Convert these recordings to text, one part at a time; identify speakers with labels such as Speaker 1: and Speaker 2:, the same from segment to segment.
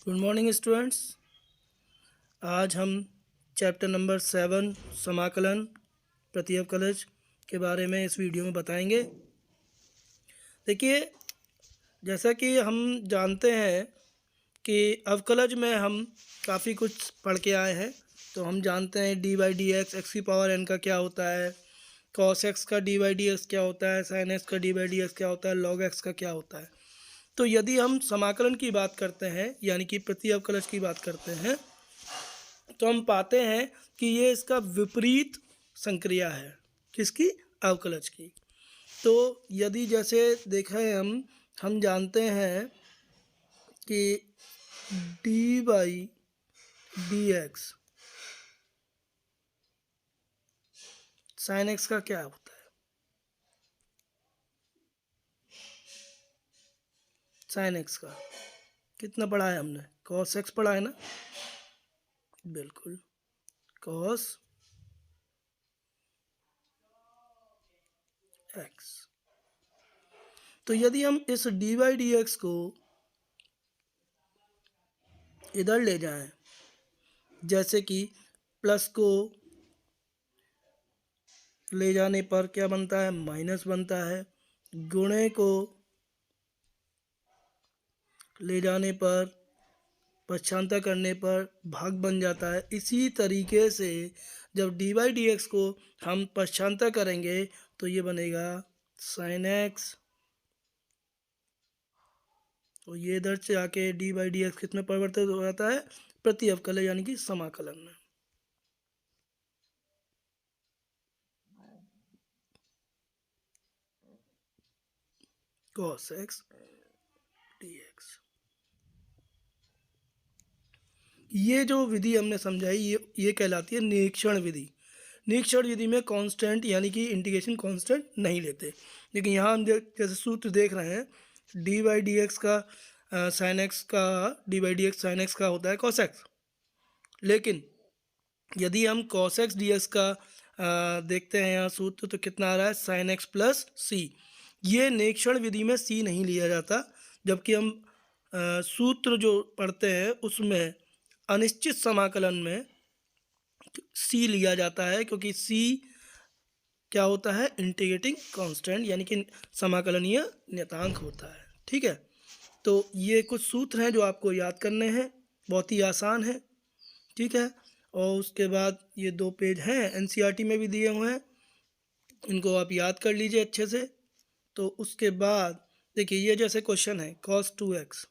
Speaker 1: Good morning students. आज हम chapter number 7 समाकलन प्रति अवकलज के बारे में इस वीडियो में बताएंगे। देखिए, जैसा कि हम जानते हैं कि अवकलज में हम काफ़ी कुछ पढ़ के आए हैं। तो हम जानते हैं D by d x x की पावर एन का क्या होता है, कॉस एक्स का डी बाई डी एक्स क्या होता है, साइन एक्स का डी बाई डी एक्स क्या होता है, लॉग एक्स का क्या होता है। तो यदि हम समाकलन की बात करते हैं यानी कि प्रति अवकलज की बात करते हैं तो हम पाते हैं कि ये इसका विपरीत संक्रिया है। किसकी? अवकलज की। तो यदि जैसे देखा है हम जानते हैं कि D by d x sine x का क्या होता है? साइन एक्स का कितना पढ़ा है हमने? कॉस एक्स पढ़ा है ना? बिल्कुल, कॉस एक्स। तो यदि हम इस डी बाई डी एक्स को इधर ले जाएं, जैसे कि प्लस को ले जाने पर क्या बनता है? माइनस बनता है। गुणे को ले जाने पर, पक्षांतर करने पर भाग बन जाता है। इसी तरीके से जब डी बाई डी एक्स को हम पक्षांतर करेंगे तो ये बनेगा साइन एक्स, और ये इधर से आके डी बाई डी एक्स कितने परिवर्तित हो जाता है? प्रति अवकलज यानी कि समाकलन में। cos x dx। ये जो विधि हमने समझाई ये कहलाती है निरीक्षण विधि। निरीक्षण विधि में कांस्टेंट यानी कि इंटीग्रेशन कांस्टेंट नहीं लेते, लेकिन यहाँ हम जैसे सूत्र देख रहे हैं डी बाई डी एक्स का साइन एक्स का D by d x sine x का होता है कॉस एक्स। लेकिन यदि हम कॉस एक्स डी एक्स का देखते हैं यहाँ सूत्र तो कितना आ रहा है? साइन एक्स प्लस सी। ये निरीक्षण विधि में सी नहीं लिया जाता, जबकि हम सूत्र जो पढ़ते हैं उसमें अनिश्चित समाकलन में सी लिया जाता है, क्योंकि सी क्या होता है? इंटीग्रेटिंग कांस्टेंट यानी कि समाकलनीय नियतांक होता है। ठीक है, तो ये कुछ सूत्र हैं जो आपको याद करने हैं, बहुत ही आसान है। ठीक है, और उसके बाद ये 2 पेज हैं एनसीईआरटी में भी दिए हुए हैं, इनको आप याद कर लीजिए अच्छे से। तो उसके बाद देखिए, ये जैसे क्वेश्चन है cos 2x,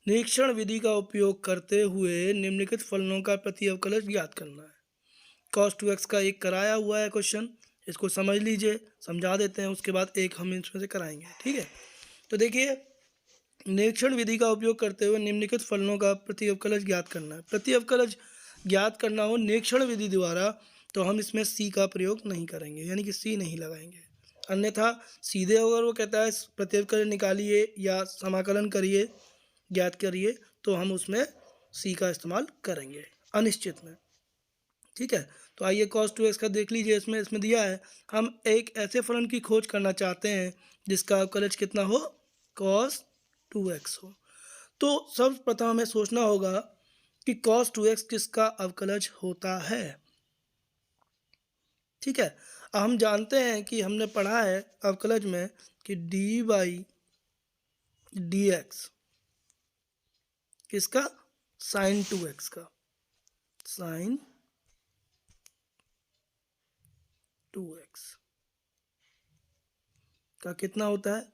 Speaker 1: निरीक्षण विधि का उपयोग करते हुए निम्नलिखित फलनों का प्रति अवकलज ज्ञात करना है। cos 2x का एक कराया हुआ है क्वेश्चन, इसको समझ लीजिए, समझा देते हैं, उसके बाद एक हम इसमें से कराएंगे। ठीक है, तो देखिए, निरीक्षण विधि का उपयोग करते हुए निम्नलिखित फलनों का प्रति अवकलज ज्ञात करना है। प्रति अवकलज ज्ञात करना हो निरीक्षण विधि द्वारा तो हम इसमें सी का प्रयोग नहीं करेंगे, यानी कि सी नहीं लगाएंगे। अन्यथा सीधे अगर वो कहता है प्रति अवकलज निकालिए या समाकलन करिए, ज्ञात करिए, तो हम उसमें सी का इस्तेमाल करेंगे अनिश्चित में। ठीक है, तो आइए cos 2x का देख लीजिए। इसमें दिया है हम एक ऐसे फलन की खोज करना चाहते हैं जिसका अवकलज कितना हो? cos 2x हो। तो सर्वप्रथम हमें सोचना होगा कि cos 2x किसका अवकलज होता है। ठीक है, अब हम जानते हैं कि हमने पढ़ा है अवकलज में कि d बाई डी एक्स किसका? साइन 2x का। साइन 2x का कितना होता है?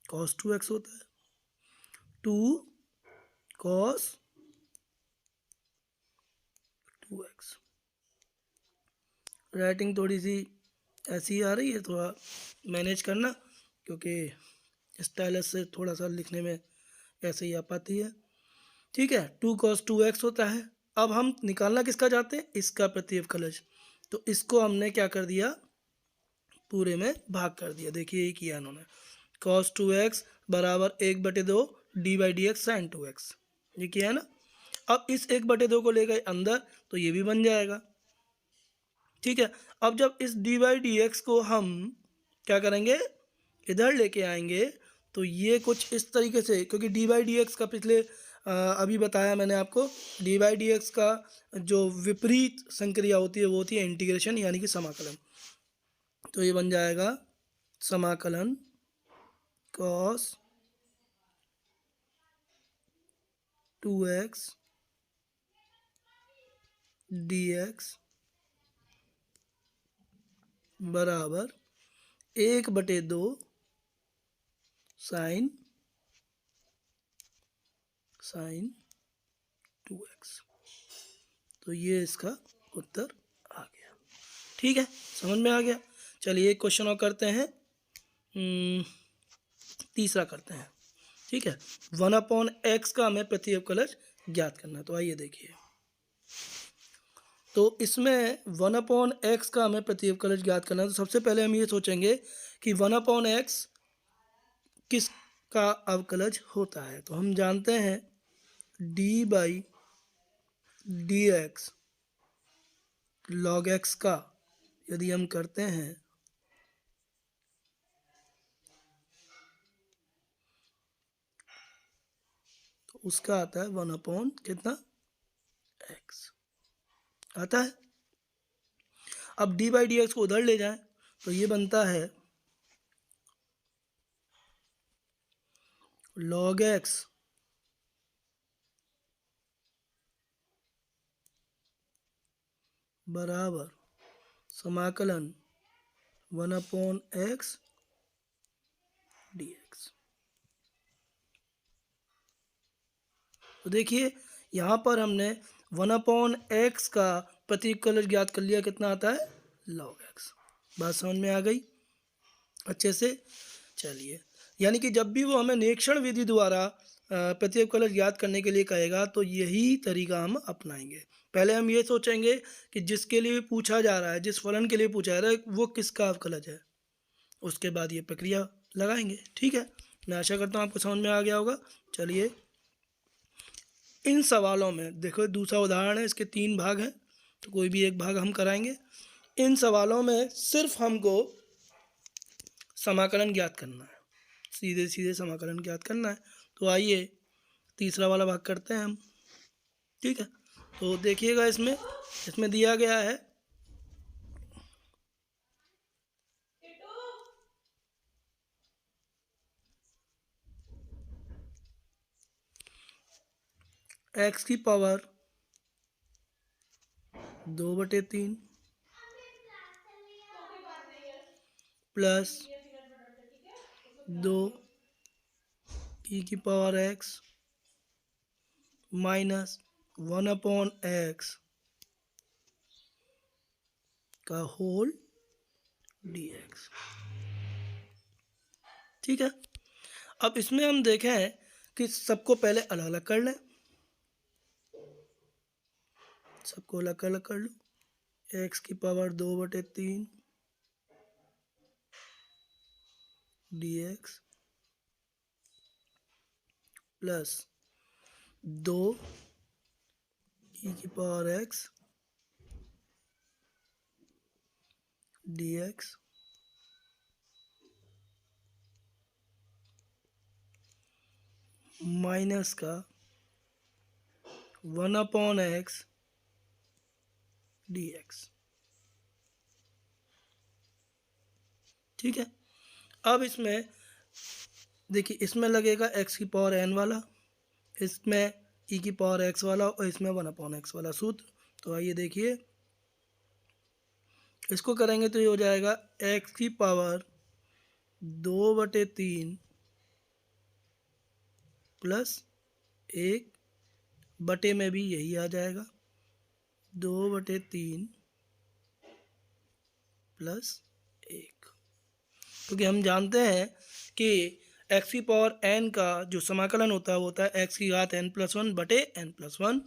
Speaker 1: cos 2x होता है। 2 cos 2x। राइटिंग थोड़ी सी ऐसी आ रही है, थोड़ा मैनेज करना, क्योंकि स्टाइलस से थोड़ा सा लिखने में ऐसे ही आ पाती है। ठीक है, 2 cos 2x होता है। अब हम निकालना किसका चाहते हैं? इसका प्रति अवकलज। तो इसको हमने क्या कर दिया? पूरे में भाग कर दिया। देखिए ये किया इन्होंने, cos 2x बराबर 1/2 d by d x sine 2x, ये किया है ना। अब इस 1/2 को ले गए अंदर तो ये भी बन जाएगा। ठीक है, अब जब इस डी बाई डी एक्स को हम क्या करेंगे? इधर लेके आएंगे तो ये कुछ इस तरीके से, क्योंकि डी बाई डी एक्स का पिछले अभी बताया मैंने आपको, डी बाई डी एक्स का जो विपरीत संक्रिया होती है वो होती है इंटीग्रेशन यानी कि समाकलन। तो ये बन जाएगा समाकलन cos 2x dx बराबर 1/2 साइन 2x। तो ये इसका उत्तर आ गया। ठीक है, समझ में आ गया। चलिए एक क्वेश्चन और करते हैं, तीसरा करते हैं। ठीक है, 1/x का हमें प्रति अवकलज ज्ञात करना है। तो आइए देखिए, तो इसमें 1/x का हमें प्रति अवकलज ज्ञात करना है। तो सबसे पहले हम ये सोचेंगे कि 1/x किसका अवकलज होता है। तो हम जानते हैं d by d x log x का यदि हम करते हैं तो उसका आता है 1/ कितना x आता है। अब d बाई डी एक्स को उधर ले जाएं तो ये बनता है log x बराबर समाकलन 1/x dx। तो देखिए यहाँ पर हमने 1/x का प्रति अवकलज ज्ञात कर लिया, कितना आता है log x। बात समझ में आ गई अच्छे से। चलिए, यानी कि जब भी वो हमें निरीक्षण विधि द्वारा प्रति अवकलज ज्ञात करने के लिए कहेगा तो यही तरीका हम अपनाएंगे। पहले हम ये सोचेंगे कि जिसके लिए पूछा जा रहा है, जिस फलन के लिए पूछा जा रहा है वो किसका अवकलज है, उसके बाद ये प्रक्रिया लगाएंगे। ठीक है, मैं आशा करता हूँ आपको समझ में आ गया होगा। चलिए इन सवालों में देखो, दूसरा उदाहरण है, इसके 3 भाग हैं, तो कोई भी एक भाग हम कराएंगे। इन सवालों में सिर्फ हमको समाकलन ज्ञात करना है, सीधे सीधे समाकलन ज्ञात करना है। तो आइए तीसरा वाला भाग करते हैं हम। ठीक है, तो देखिएगा इसमें दिया गया है x की पावर 2/3 प्लस 2 e की पावर x माइनस 1/x का होल dx। ठीक है, अब इसमें हम देखें कि सबको पहले अलग अलग कर लें, सबको अलग अलग कर लो। x की पावर 2/3 dx प्लस 2 e की पावर x dx माइनस का 1/x dx। ठीक है, अब इसमें देखिए, इसमें लगेगा x की पावर n वाला, इसमें e की पावर x वाला और इसमें 1/x वाला सूत्र। तो आइए देखिए, इसको करेंगे तो ये हो जाएगा x की पावर 2/3 प्लस 1 बटे में भी यही आ जाएगा 2/3 प्लस 1, क्योंकि हम जानते हैं कि x की पावर n का जो समाकलन होता है वो होता है x की घात n+1 बटे n+1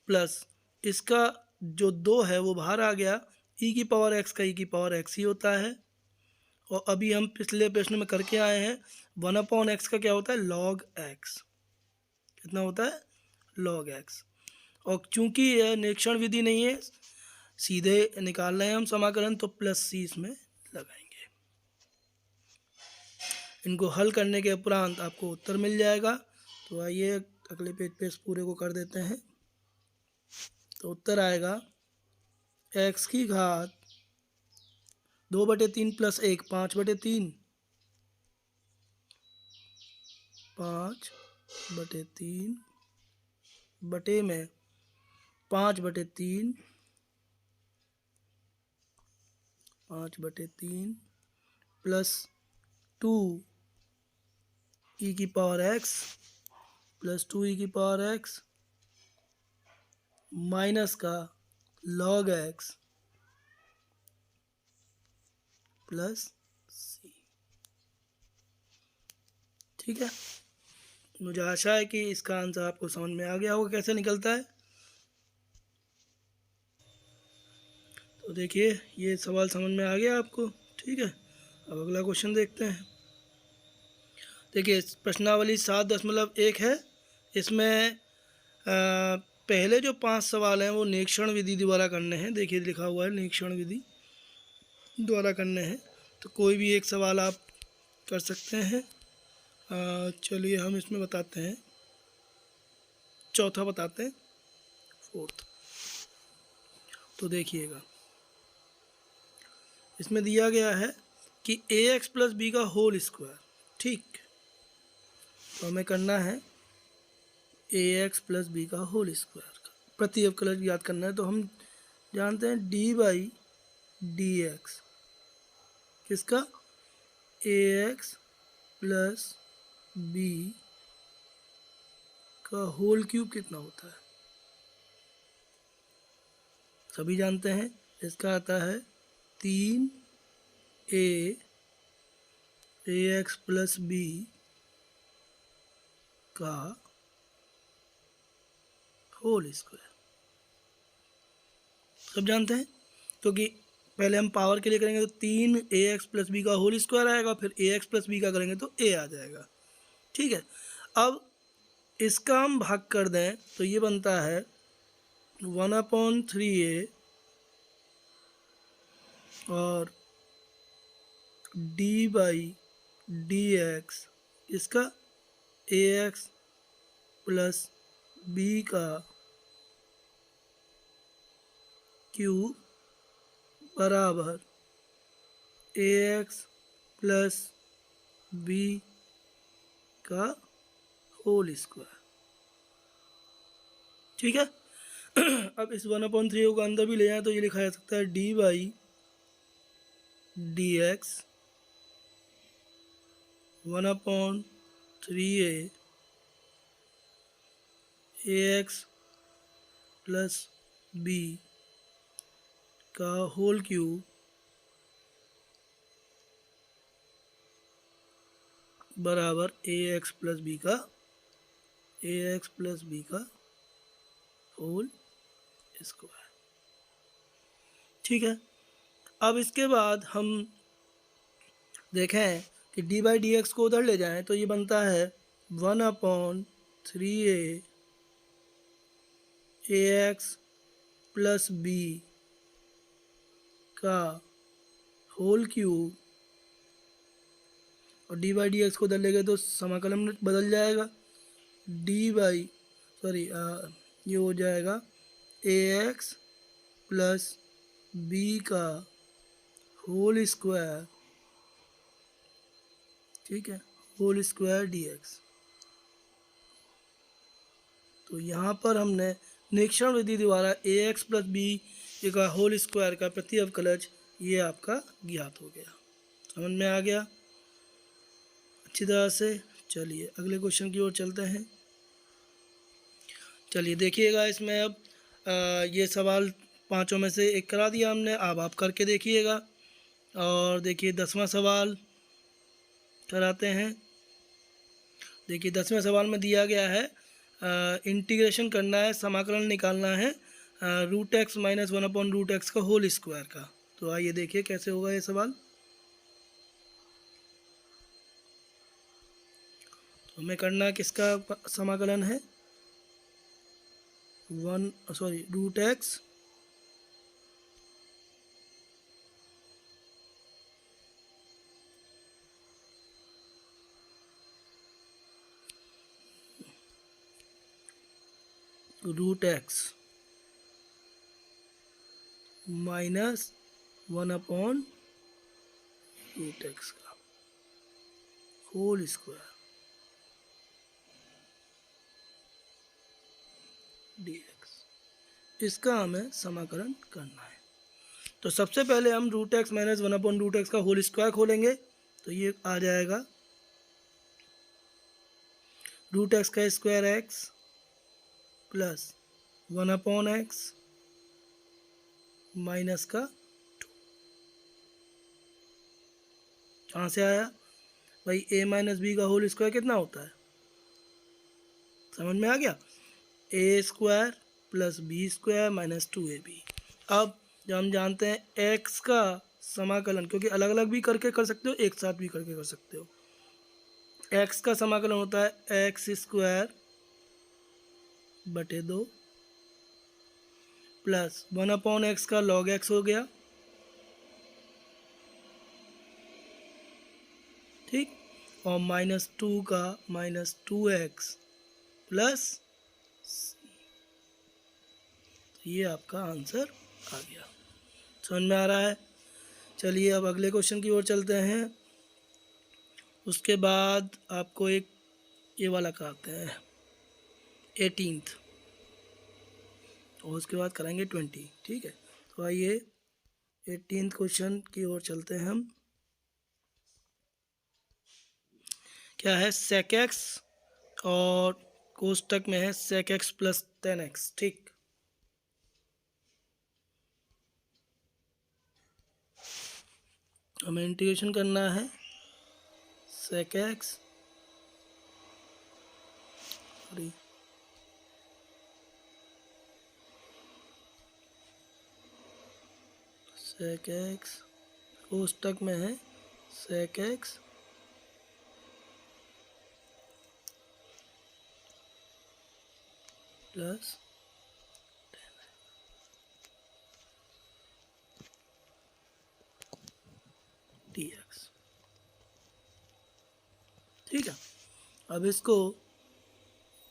Speaker 1: प्लस इसका जो 2 है वो बाहर आ गया, e की पावर x का e की पावर x ही होता है। और अभी हम पिछले प्रश्न में करके आए हैं 1/x का क्या होता है log x, कितना होता है log x। और चूंकि यह निरीक्षण विधि नहीं है, सीधे निकाल रहे हैं हम समाकलन, तो प्लस c इसमें लगाएंगे। इनको हल करने के उपरांत आपको उत्तर मिल जाएगा। तो आइए अगले पेज पे इस पूरे को कर देते हैं। तो उत्तर आएगा x की घात 2/3 + 1 5/3, 5/3 बटे में 5/3, 5/3 plus 2e⁻x plus 2e⁻x minus का log x प्लस c। ठीक है, मुझे आशा है कि इसका आंसर आपको समझ में आ गया होगा कैसे निकलता है। तो देखिए ये सवाल समझ में आ गया आपको। ठीक है, अब अगला क्वेश्चन देखते हैं। देखिए प्रश्नावली 7.1 है। इसमें पहले जो 5 सवाल हैं वो निरीक्षण विधि द्वारा करने हैं। देखिए लिखा हुआ है निरीक्षण विधि द्वारा करने हैं। तो कोई भी एक सवाल आप कर सकते हैं। चलिए हम इसमें बताते हैं, चौथा बताते हैं, 4th। तो देखिएगा इसमें दिया गया है कि ax + b का होल स्क्वायर। ठीक, तो हमें करना है ax + b का होल स्क्वायर का प्रति अवकलज याद करना है। तो हम जानते हैं d/dx किसका, ax + b का होल क्यूब कितना होता है, सभी जानते हैं। इसका आता है 3a ax + b का होल स्क्वायर, सब जानते हैं। क्योंकि पहले हम पावर के लिए करेंगे तो 3ax + b का होल स्क्वायर आएगा, फिर ax + b का करेंगे तो a आ जाएगा। ठीक है, अब इसका हम भाग कर दें तो ये बनता है 1/3a और d/dx इसका ax + b का क्यूब बराबर ax + b का होल स्क्वायर। ठीक है, अब इस 1/3 को अंदर भी ले जाएं तो ये लिखा जा सकता है d/dx 1/3a ax + b का होल क्यूब बराबर ax + b का होल स्क्वायर। ठीक है, अब इसके बाद हम देखें कि d/dx को उधर ले जाएं तो ये बनता है 1/3a ax + b का होल क्यूब, और d/dx को उधर ले गए तो समाकलन बदल जाएगा, ये हो जाएगा ax + b का होल स्क्वायर। ठीक है, होल स्क्वायर dx। तो यहाँ पर हमने निरीक्षण विधि द्वारा ax + b का होल स्क्वायर का प्रति अवकलज ये आपका ज्ञात हो गया। समझ में आ गया अच्छी तरह से। चलिए अगले क्वेश्चन की ओर चलते हैं। चलिए देखिएगा इसमें अब ये सवाल पांचों में से एक करा दिया हमने, अब आप करके देखिएगा। और देखिए 10वां सवाल कराते हैं। देखिए 10वें सवाल में दिया गया है इंटीग्रेशन करना है, समाकलन निकालना है √x - 1/√x का होल स्क्वायर का। तो आइए देखिए कैसे होगा ये सवाल। तो हमें करना किसका समाकलन है, √x root x minus 1 root x का होल स्क्वायर dx, इसका हमें समाकलन करना है। तो सबसे पहले हम रूट एक्स माइनस 1/√x का होल स्क्वायर खोलेंगे, तो ये आ जाएगा रूट एक्स का square X plus 1/x minus का 2। कहाँ से आया भाई? a माइनस बी का होल स्क्वायर कितना होता है, समझ में आ गया? A square plus B square minus 2ab। अब जब हम जानते हैं x का समाकलन, क्योंकि अलग अलग भी करके कर सकते हो, एक साथ भी करके कर सकते हो, x का समाकलन होता है एक्स स्क्वायर बटे 2 प्लस 1/x का log x हो गया, ठीक, और माइनस 2 का माइनस 2x प्लस, ये आपका आंसर आ गया। समझ में आ रहा है? चलिए अब अगले क्वेश्चन की ओर चलते हैं। उसके बाद आपको एक ये वाला कराते हैं 18th, और उसके बाद कराएंगे 20, ठीक है? तो आइए 18th क्वेश्चन की ओर चलते हैं हम। क्या है? sec x और कोष्टक में है sec x प्लस 10x, ठीक। हमें इंटीग्रेशन करना है sec x sec x, कोष्टक में है sec x प्लस dx, ठीक है। अब इसको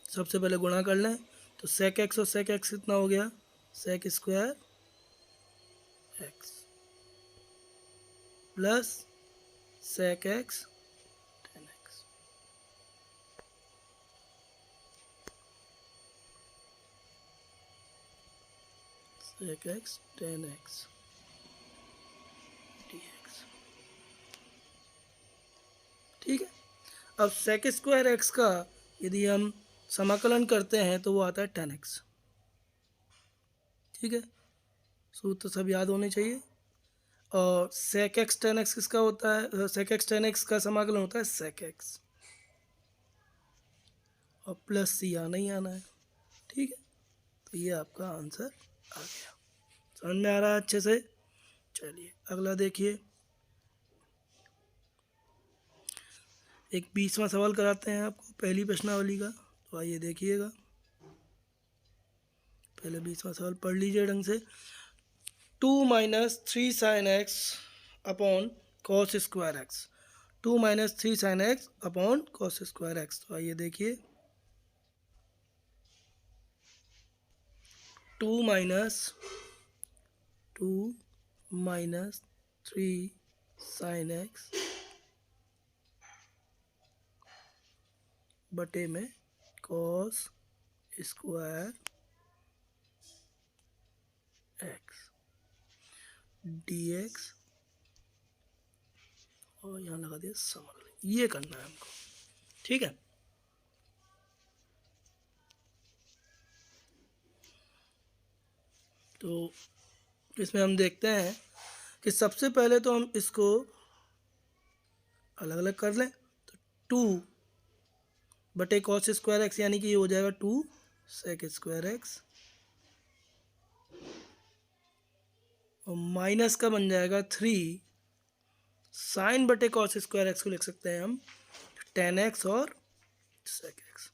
Speaker 1: सबसे पहले गुणा कर लें, तो sec x और sec x कितना हो गया? sec square x plus sec x 10x, sec x 10x dx, ठीक है। अब sec स्क्वायर x का यदि हम समाकलन करते हैं तो वो आता है 10x, ठीक है। सूत्र तो सब याद होने चाहिए। और sec x 10x किसका होता है? sec x 10x का समाकलन होता है sec x, और प्लस सी आना ही आना है, ठीक है। तो ये आपका आंसर आ गया। समझ में आ रहा है अच्छे से? चलिए अगला देखिए, एक 20वां सवाल कराते हैं आपको पहली प्रश्नावली का। तो आइए देखिएगा, पहले 20वां सवाल पढ़ लीजिए ढंग से। 2 minus 3 sine x upon cos square x, 2 minus 3 sine x upon cos square x. तो आइए देखिए, 2 माइनस 3 साइन एक्स बटे में कॉस स्क्वायर एक्स dx, और यहाँ लगा दिया समाकलन। ये करना है हमको, ठीक है। तो इसमें हम देखते हैं कि सबसे पहले तो हम इसको अलग अलग कर लें। तो 2 बटे कॉस स्क्वायर एक्स, यानी कि ये हो जाएगा 2 सेक स्क्वायर एक्स, और माइनस का बन जाएगा 3 साइन बटे कॉस स्क्वायर एक्स को लिख सकते हैं हम 10x और सेक एक्स,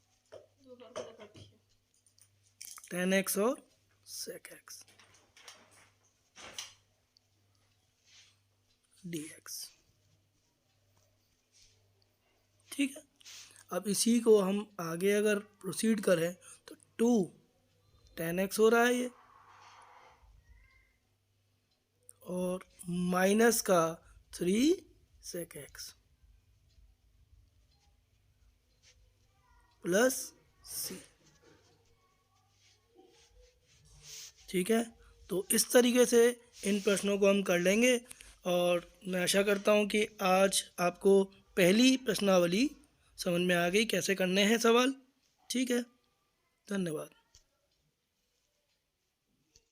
Speaker 1: 10x और सेक एक्स dx, ठीक है। अब इसी को हम आगे अगर प्रोसीड करें तो 2 10x हो रहा है ये, और माइनस का 3 sec x प्लस c। ठीक है, तो इस तरीके से इन प्रश्नों को हम कर लेंगे, और मैं आशा करता हूँ कि आज आपको पहली प्रश्नावली समझ में आ गई कैसे करने हैं सवाल। ठीक है, धन्यवाद।